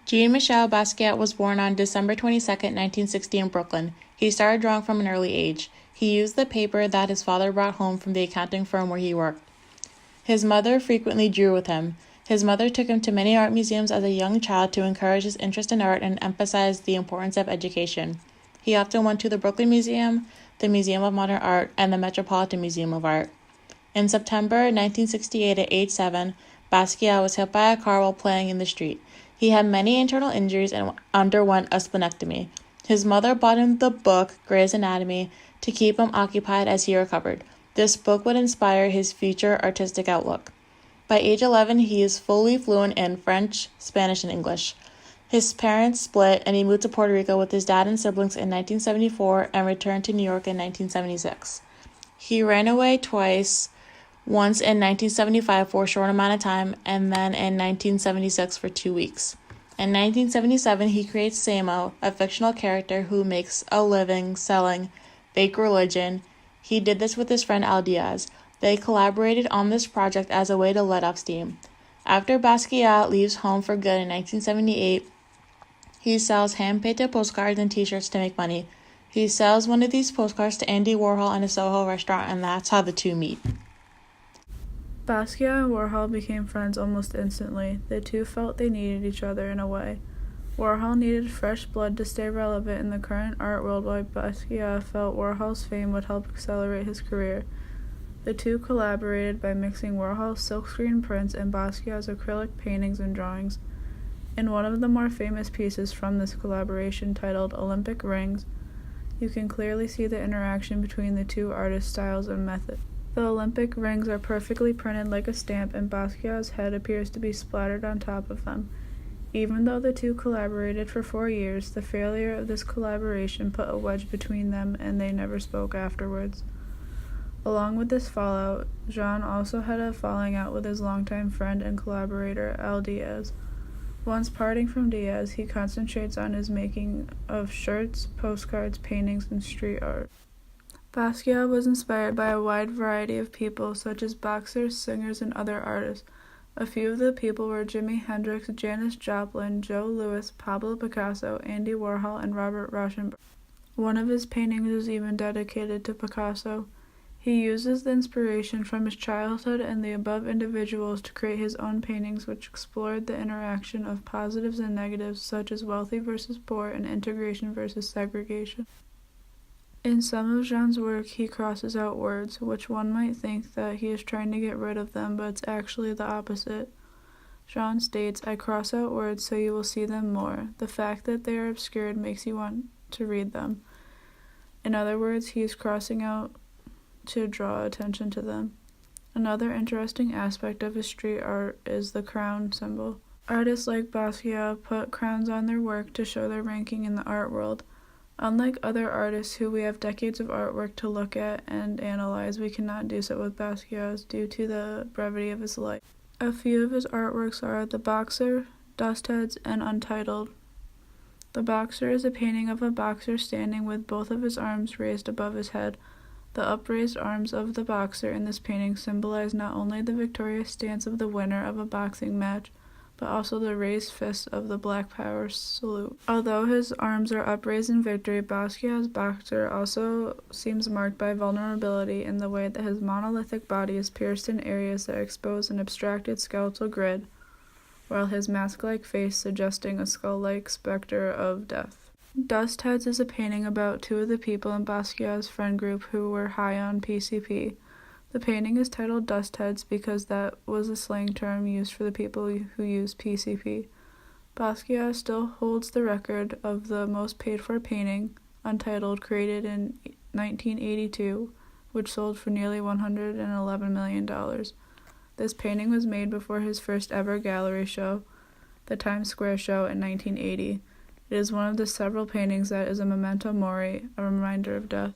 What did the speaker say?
Jean-Michel Basquait was born on December 22, 1960 in Brooklyn. He started drawing from an early age. He used the paper that his father brought home from the accounting firm where he worked. His mother frequently drew with him. His mother took him to many art museums as a young child to encourage his interest in art and emphasize the importance of education. He often went to the Brooklyn Museum, the Museum of Modern Art, and the Metropolitan Museum of Art. In September 1968, at age 7, Basquiat was hit by a car while playing in the street. He had many internal injuries and underwent a splenectomy. His mother bought him the book Gray's Anatomy to keep him occupied as he recovered. This book would inspire his future artistic outlook. By age 11, he is fully fluent in French, Spanish, and English. His parents split and he moved to Puerto Rico with his dad and siblings in 1974 and returned to New York in 1976. He ran away twice, once in 1975 for a short amount of time, and then in 1976 for 2 weeks. In 1977, he creates Samo, a fictional character who makes a living selling fake religion. He did this with his friend Al Diaz. They collaborated on this project as a way to let off steam. After Basquiat leaves home for good in 1978, he sells hand-painted postcards and t-shirts to make money. He sells one of these postcards to Andy Warhol in a Soho restaurant, and that's how the two meet. Basquiat and Warhol became friends almost instantly. The two felt they needed each other in a way. Warhol needed fresh blood to stay relevant in the current art world, while Basquiat felt Warhol's fame would help accelerate his career. The two collaborated by mixing Warhol's silkscreen prints and Basquiat's acrylic paintings and drawings. In one of the more famous pieces from this collaboration, titled Olympic Rings, you can clearly see the interaction between the two artists' styles and methods. The Olympic rings are perfectly printed like a stamp, and Basquiat's head appears to be splattered on top of them. Even though the two collaborated for 4 years, the failure of this collaboration put a wedge between them, and they never spoke afterwards. Along with this fallout, Jean also had a falling out with his longtime friend and collaborator, Al Diaz. Once parting from Diaz, he concentrates on his making of shirts, postcards, paintings, and street art. Basquiat was inspired by a wide variety of people, such as boxers, singers, and other artists. A few of the people were Jimi Hendrix, Janis Joplin, Joe Louis, Pablo Picasso, Andy Warhol, and Robert Rauschenberg. One of his paintings is even dedicated to Picasso. He uses the inspiration from his childhood and the above individuals to create his own paintings, which explored the interaction of positives and negatives, such as wealthy versus poor and integration versus segregation. In some of Jean's work, he crosses out words, which one might think that he is trying to get rid of them, but it's actually the opposite. Jean states, "I cross out words so you will see them more. The fact that they are obscured makes you want to read them." In other words, he is crossing out to draw attention to them. Another interesting aspect of his street art is the crown symbol. Artists like Basquiat put crowns on their work to show their ranking in the art world. Unlike other artists who we have decades of artwork to look at and analyze, we cannot do so with Basquiat's due to the brevity of his life. A few of his artworks are The Boxer, Dust Heads, and Untitled. The Boxer is a painting of a boxer standing with both of his arms raised above his head. The upraised arms of the boxer in this painting symbolize not only the victorious stance of the winner of a boxing match, but also the raised fist of the Black Power salute. Although his arms are upraised in victory, Basquiat's boxer also seems marked by vulnerability in the way that his monolithic body is pierced in areas that expose an abstracted skeletal grid, while his mask-like face suggesting a skull-like specter of death. Dust Heads is a painting about two of the people in Basquiat's friend group who were high on PCP. The painting is titled Dust Heads because that was a slang term used for the people who used PCP. Basquiat still holds the record of the most paid-for painting, Untitled, created in 1982, which sold for nearly $111 million. This painting was made before his first ever gallery show, the Times Square show in 1980. It is one of the several paintings that is a memento mori, a reminder of death.